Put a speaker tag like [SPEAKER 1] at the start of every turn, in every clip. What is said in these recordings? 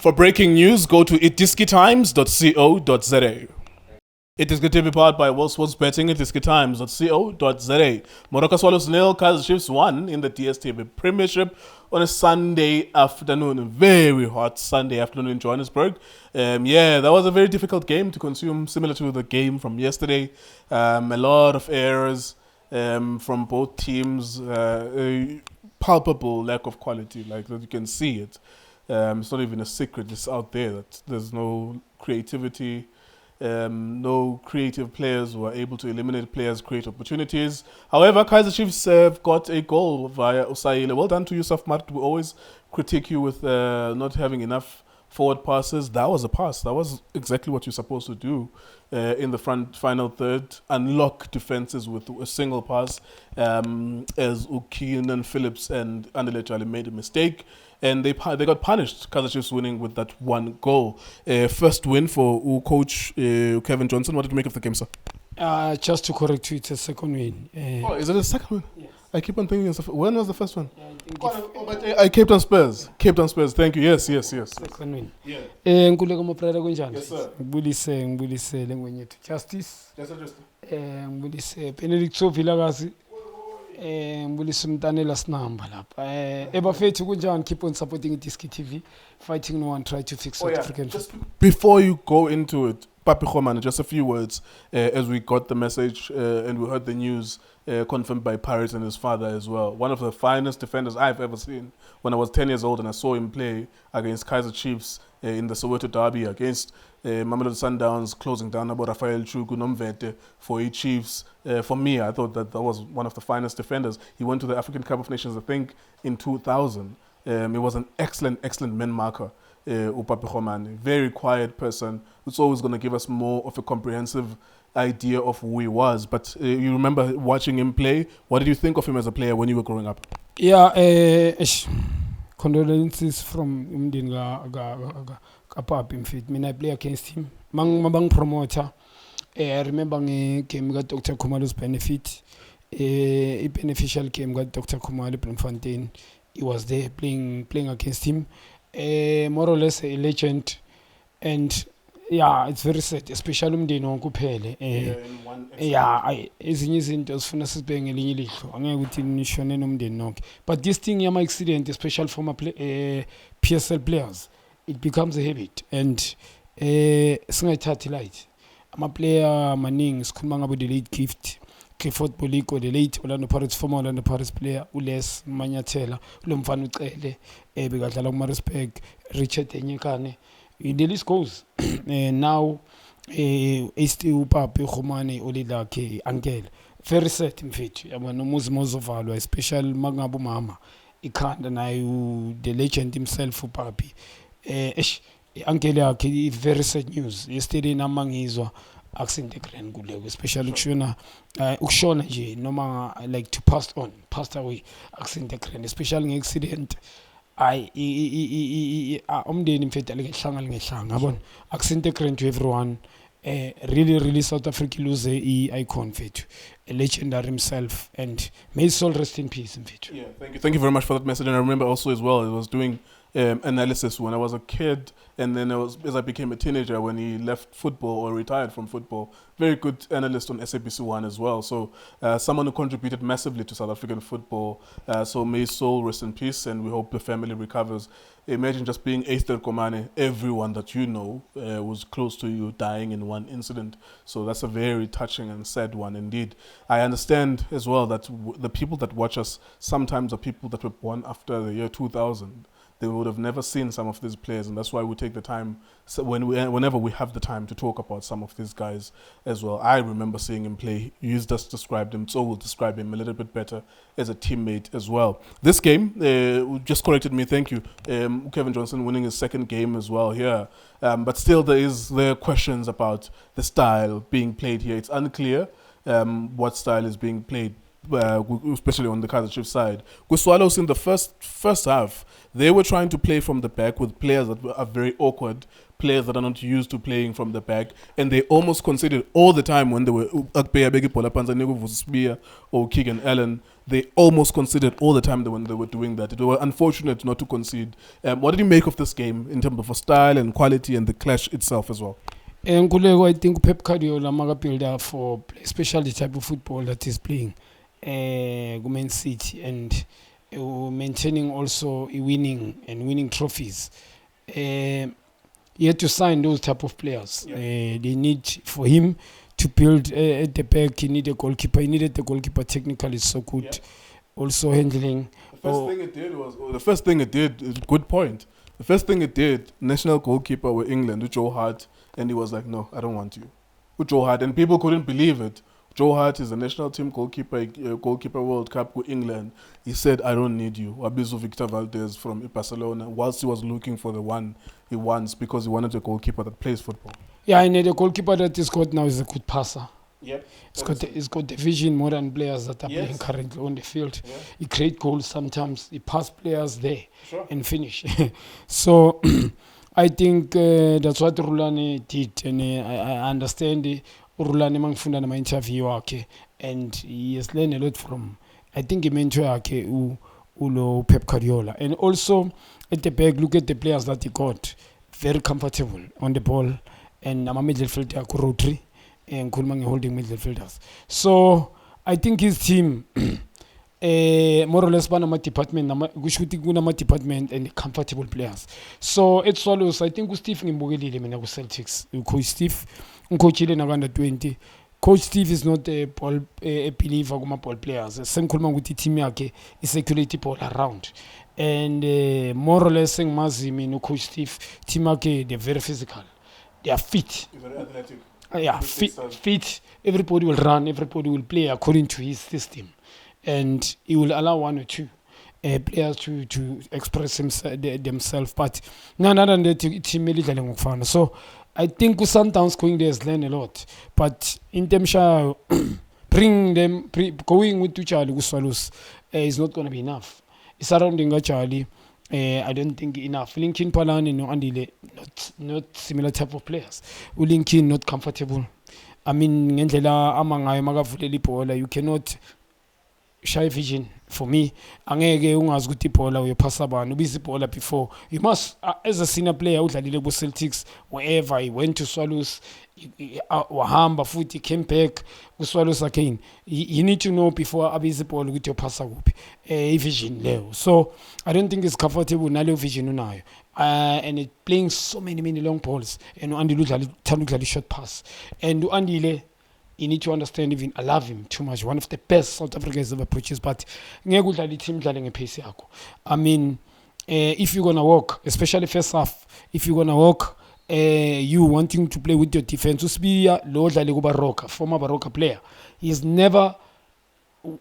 [SPEAKER 1] For breaking news, go to iDiskiTimes.co.za. iDiskiTV powered by World Sports Betting, iDiskiTimes.co.za. Moroka Swallows 0, Kaizer Chiefs 1 in the DStv Premiership on a Sunday afternoon. A very hot Sunday afternoon in Johannesburg. That was a very difficult game to consume, similar to the game from yesterday. A lot of errors from both teams. A palpable lack of quality, like that you can see it. It's not even a secret, it's out there that there's no creativity. No creative players who are able to eliminate players, create opportunities. However, Kaizer Chiefs have got a goal via Saile. Well done to you, Mart. We always critique you with not having enough forward passes. That was a pass. That was exactly what you're supposed to do in the final third. Unlock defenses with a single pass. As Keenan Phillips and Andile Jali made a mistake. And they got punished. Kaizer Chiefs winning with that one goal. First win for coach Kevin Johnson. What did you make of the game, sir?
[SPEAKER 2] Just to correct you, it's a second win.
[SPEAKER 1] Is it a second win?
[SPEAKER 2] Yes.
[SPEAKER 1] I keep on thinking, when was the first one? I Cape Town Spurs. Cape Town Spurs, thank you. Yes.
[SPEAKER 2] Second win.
[SPEAKER 1] Yeah.
[SPEAKER 2] Nkululeko Maprada kunjani?
[SPEAKER 1] Yes, sir.
[SPEAKER 2] Ngibulise lengwenye yethu. Justice.
[SPEAKER 1] Yes, sir.
[SPEAKER 2] Ngibulise Benedict Sovilakazi. Ngibulise Mtanela Sinamba lapha. Ebafethu kunjani? Keep on supporting iDiskiTV. Fighting no one, try to fix South African.
[SPEAKER 1] Just before you go into it, Papi Khomane, just a few words as we got the message and we heard the news confirmed by Paris and his father as well. One of the finest defenders I've ever seen. When I was 10 years old and I saw him play against Kaizer Chiefs in the Soweto derby, against Mamelodi Sundowns, closing down about Rafael Chuku Nomvete for Chiefs. For me, I thought that was one of the finest defenders. He went to the African Cup of Nations, I think, in 2000. He was an excellent man marker. Papi Khomane, very quiet person. It's always going to give us more of a comprehensive idea of who he was. But you remember watching him play. What did you think of him as a player when you were growing up?
[SPEAKER 2] Yeah, condolences from umndeni kaPapi mfethu. Mina I play against him. Mabang promoter. I remember game got Dr. Khumalo's benefit. A beneficial game got Dr. Khumalo Bloemfontein. He was there playing against him. More or less a legend, and it's very sad, especially umndeni wonke uphele. Ezinye izinto sifuna sibheke ngelinye ilihlo, angeke ukuthi nishone nomndeni nonke. But this thing yama accident, especially for PSL players, it becomes a habit, and singayithathi light. Ama player maningi sikhuluma ngabo the late gift. Clifford Boliko, the late Orlando Pirates, former Orlando Pirates player, Ules Manyathela, Ulomfana Ucele, bekadlala kuMaritzburg, Richard Enyekane. The list goes. Now, uPapi Khomane olilakhe uncle. Very sad mfethu. Yabona umuzi mozovalwa, especially mangabe umama. Ikhanda nayo the legend himself uPapi. Uncle yakhe very sad news. Yesterday namangizwa akusintegrate kuleko, especially ukushona nje noma like to pass away akusintegrate, especially ngeaccident. Umndeni mfethu ngehlanga yabona akusintegrate to everyone. Really South Africa lose icon mfethu, a legendary himself, and may his soul rest in peace mfethu.
[SPEAKER 1] Thank you very much for that message. And I remember also as well, I was doing analysis when I was a kid, and then as I became a teenager when he left football or retired from football. Very good analyst on SABC1 as well. So someone who contributed massively to South African football. So may his soul rest in peace, and we hope the family recovers. Imagine just being Esther Komane, everyone that you know was close to you dying in one incident. So that's a very touching and sad one indeed. I understand as well that the people that watch us sometimes are people that were born after the year 2000. They would have never seen some of these players, and that's why we take the time, whenever we have the time, to talk about some of these guys as well. I remember seeing him play. You just described him, so we'll describe him a little bit better as a teammate as well. This game, just corrected me, thank you. Kevin Johnson winning his second game as well here. But still there are questions about the style being played here. It's unclear what style is being played. Especially on the Kaizer Chiefs side. With Swallows in the first half, they were trying to play from the back with players that are very awkward, players that are not used to playing from the back, and they almost conceded all the time when they were or Keegan Allen. They almost conceded all the time when they were doing that. They were unfortunate not to concede. What did you make of this game in terms of style and quality and the clash itself as well?
[SPEAKER 2] I think Pep Guardiola maga builder for especially the type of football that he's playing, Man City, and maintaining also winning trophies. He had to sign those type of players. They need for him to build at the back. He needed a goalkeeper. He needed the goalkeeper. Technically, so good. Yeah. Also handling.
[SPEAKER 1] The first thing it did. Good point. The first thing it did. National goalkeeper with England, Joe Hart, and he was like, "No, I don't want you." Joe Hart, and people couldn't believe it. Joe Hart is a national team goalkeeper World Cup with England. He said, "I don't need you." Wabizu Victor Valdez from Barcelona, whilst he was looking for the one he wants, because he wanted a goalkeeper that plays football.
[SPEAKER 2] Yeah, I need a goalkeeper that is good now is a good passer.
[SPEAKER 1] Yep.
[SPEAKER 2] He's got the vision more than players that are playing currently on the field. Yeah. He create goals sometimes. He pass players there and finish. So I think that's what Rulani did, and I understand Rulani mangifunda nama interview wakhe, and he has learned a lot from, I think, he mentor yakhe ulo Pep Guardiola. And also at the back, look at the players that he got, very comfortable on the ball, and I'm a midfielder Rotary and Kulmangi holding midfielders. So I think his team more or less banama department and comfortable players. So at Swallows, I think Steve Ngimbugelile mina ku Celtics, Coach Steve uncoachile na under 20. Coach Steve is not a believer kuma ball players. Sengikhuluma ukuthi team yakhe isecurity ball around. And more or less ngimazi mina Coach Steve team yakhe they're very physical. They are fit.
[SPEAKER 1] Very athletic.
[SPEAKER 2] Yeah, fit. Everybody will run, everybody will play according to his system. And he will allow one or two players to express themselves. But none other than that, so I think Sundowns going there has learned a lot. But in terms of going with Charlie Swallows is not going to be enough. Surrounding Charlie, I don't think enough. Linkin Palani no Andile, not similar type of players. Linkin not comfortable. I mean, you cannot shy vision for me. Angeke ungazi ukuthi ibhola uyaphasa abantu ubiza ibhola before. You must, as a senior player udlalile ku Celtics, wherever he went to Swallows, wahamba futhi came back ku Swallows again. You need to know before abiza ibhola ukuthi uyaphasa kuphi. Vision leyo. So I don't think it's comfortable naleyo vision unayo. And it playing so many long balls, and Andile udlala short pass. And Andile, you need to understand, even I love him too much. One of the best South Africans ever produced, but I mean, if you're gonna walk, especially first half, if you're gonna walk, you wanting to play with your defense, Moroka, former Moroka player, he's never,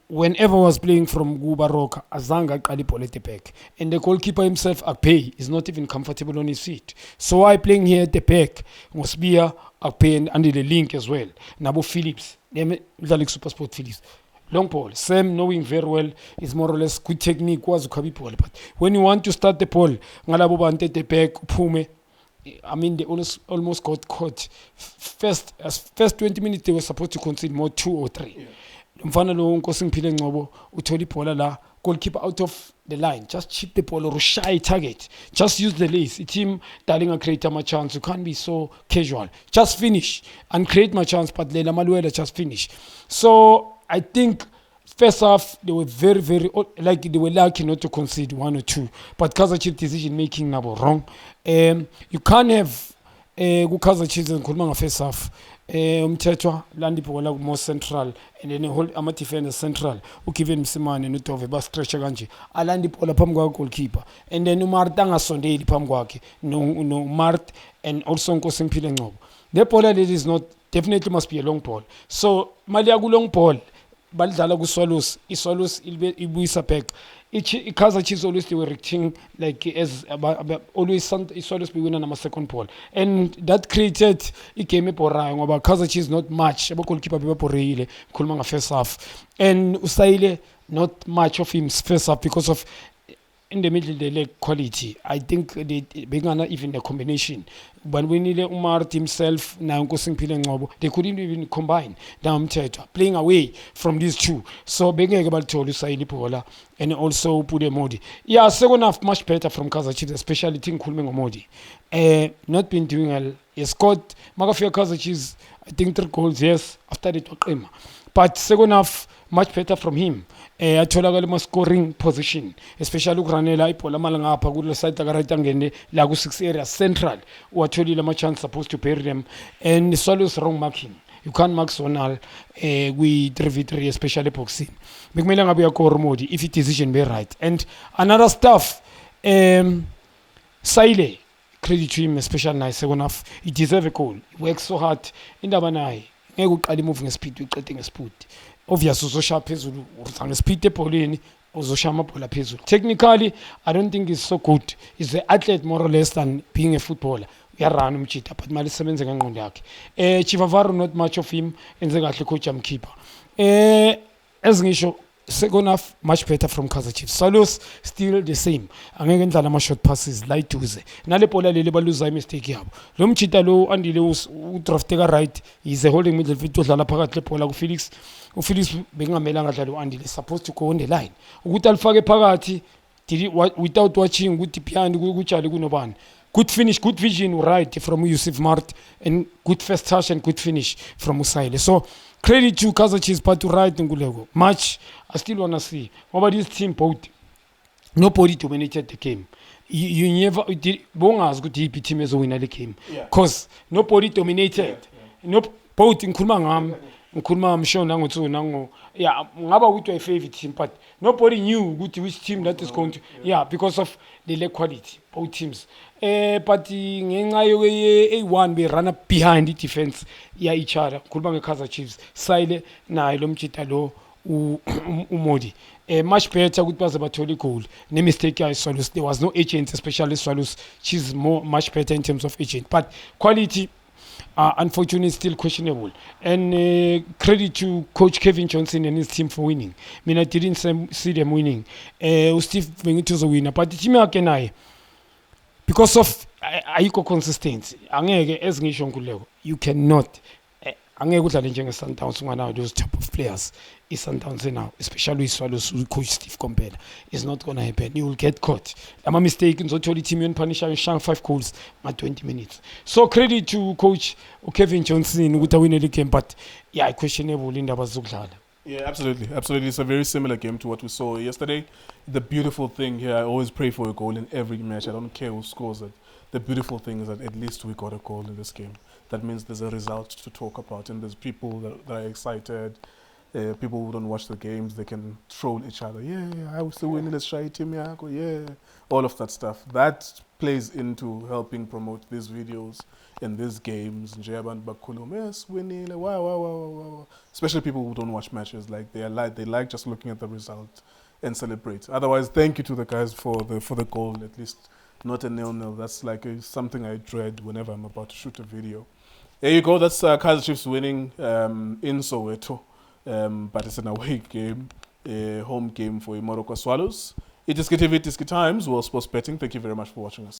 [SPEAKER 2] whenever was playing from Moroka, Azanga Kalipol at the back, and the goalkeeper himself, Akpay, is not even comfortable on his feet. So I playing here at the back, Mosbia, Akpay, and under the link as well. Nabo Phillips, like Super Sport Phillips. Long ball, Sam knowing very well is more or less good technique was ball. But when you want to start the ball, Ngalaboba ante the back, Pume. I mean, they almost got caught. First 20 minutes they were supposed to concede more 2 or 3. Mfana lo Nkosiphile Ngcobo utholi ibhola la, goalkeeper out of the line, just chip the ball or shy target, just use the lace. A team darling and create my chance. You can't be so casual, just finish and create my chance. But Lela Maluela just finish. So I think first half they were very they were lucky not to concede 1 or 2, but Kaizer Chiefs decision making now wrong. You can't have Kaizer Chiefs and Kulmanga first half. Umthetho landi bhola more central, and then whole ama defenders central ugiven Msimane noTove ba stretch kanje alandi bhola phambi kwa goalkeeper, and then uMart angasondeli phambi kwakhe no Mart, and also Nkosiphile Ngcobo. The ball is not, definitely must be a long ball. So mali ya ku long ball balidlala ku Swallows, iSwallows ibuyisa back. Kaizer Chiefs always they were reaching like as always Swallows be winning on a second ball, and that created a game eporayo ngoba Kaizer Chiefs not much aba goalkeeper beporeile khuluma nga first half, and Saile not much of him first half because of in the middle they lack quality. I think they began even the combination. But we need Umar himself now they couldn't even combine down playing away from these two. So being able to Saile Pola and also Pude Modi. Yeah, second half much better from Kaizer Chiefs, especially Team Kulming Modi. Not been doing well. He scored Magafia Kaizer Chiefs, I think 3 goals, yes, after the talk. But second half much better from him. Atholakala ma-scoring position, especially ukuranela ibhola malangapha kule side right angene la ku-6 area central uwatholile ama-chance supposed to bury them, and Swallows wrong marking. You can't mark zonal kwi-3v3 especially boxing. Bekumele ngabe uyakora Modi if decision be right. And another stuff, Saile, credit to him, especially nice second half. He deserve a goal. He works so hard. Indaba naye ngeke uqale move ngespeed uqede ngespeed. Obvious uzoshaya phezulu ngespeed ebholeni uzoshaya amabhola phezulu. Technically I don't think he's so good. He's an athlete more or less than being a footballer. Uyarana umjita but mali sebenze ngengqondo yakhe. Chivavaro not much of him, enze kahle coach amkhipha. As ngisho second half much better from Kaizer Chiefs. Salos still the same. Angeke ndlala ama short passes la iduze. Nale bhola leli baluza mistake yabo. Lo mjita lo andile udrafteka right. He's a holding midfield udlala phakathi lebhola ku Felix. UFelix bengamelanga dlala uandile supposed to go on the line. Ukuthi alifake phakathi without watching ukuthi behind kujali kunobani. Good finish, good vision, right from Yusuf Mart, and good first touch and good finish from Saile. So credit to Kaizer Chiefs, but to right Ngulego. Match, I still want to see. What about this team? Both, nobody dominated the game. You never did. Bongas good team as a winner the game, cause nobody dominated. No, both in Kulmangam. I'm sure nango yeah ngaba ukuthi a favorite team, but nobody knew which team that is going to because of the lack quality both teams. But ngenxa A1 be run up behind the defense each other. Khuluma ngeKaizer Chiefs Saile naye lo mjita lo uModi much better ukuthi baze bathole goal ne mistake ya Swallows. There was no agent, especially Swallows. She's much better in terms of agent, but quality unfortunately still questionable. And credit to coach Kevin Johnson and his team for winning. I mean, I didn't see them winning. Steve Bengito's a winner, but the team again, because of ayikho consistency, angeke ezingisho nguleko, you cannot angeke udlale njenge-Sundowns unganawo those type of players. I-Sundowns now, especially Swallows coach Steve Kompela, it's not going to happen. You will get caught. Ama mistake ngizothola team yoniphanisha shang 5 goals ma 20 minutes. So credit to coach Kevin Johnson ukuthi awine the game, but questionable indaba zokudlala.
[SPEAKER 1] Yeah, absolutely. Absolutely. It's a very similar game to what we saw yesterday. The beautiful thing here, I always pray for a goal in every match. I don't care who scores it. The beautiful thing is that at least we got a goal in this game. That means there's a result to talk about, and there's people that are excited. People who don't watch the games, they can troll each other. Yeah, I was still winning. Let's try team. Yeah, all of that stuff. That plays into helping promote these videos and these games. Yes, winning. Wow. Especially people who don't watch matches, like they like just looking at the result and celebrate. Otherwise, thank you to the guys for the goal. At least not a 0-0. That's like something I dread whenever I'm about to shoot a video. There you go. That's Kaizer Chiefs winning in Soweto. But it's an away game, a home game for Moroka Swallows. iDiskiTV, iDiskiTimes, World Sports Betting. Thank you very much for watching us.